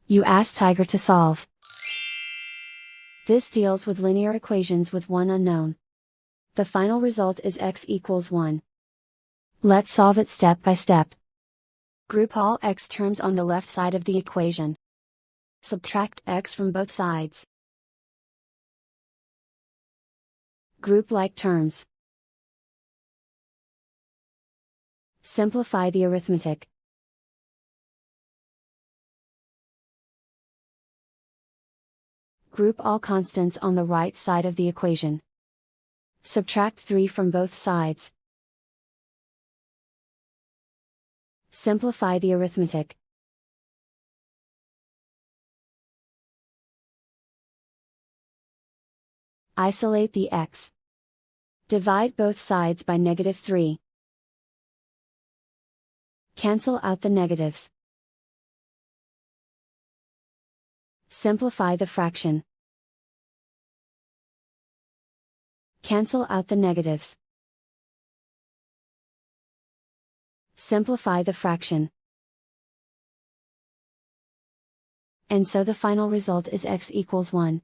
You ask Tiger to solve. This deals with linear equations with one unknown. The final result is x equals 1. Let's solve it step by step. Group all x terms on the left side of the equation. Subtract x from both sides. Group like terms. Simplify the arithmetic. Group all constants on the right side of the equation. Subtract 3 from both sides. Simplify the arithmetic. Isolate the x. Divide both sides by -3. Cancel out the negatives. Simplify the fraction. Cancel out the negatives. Simplify the fraction. And so the final result is x equals 1.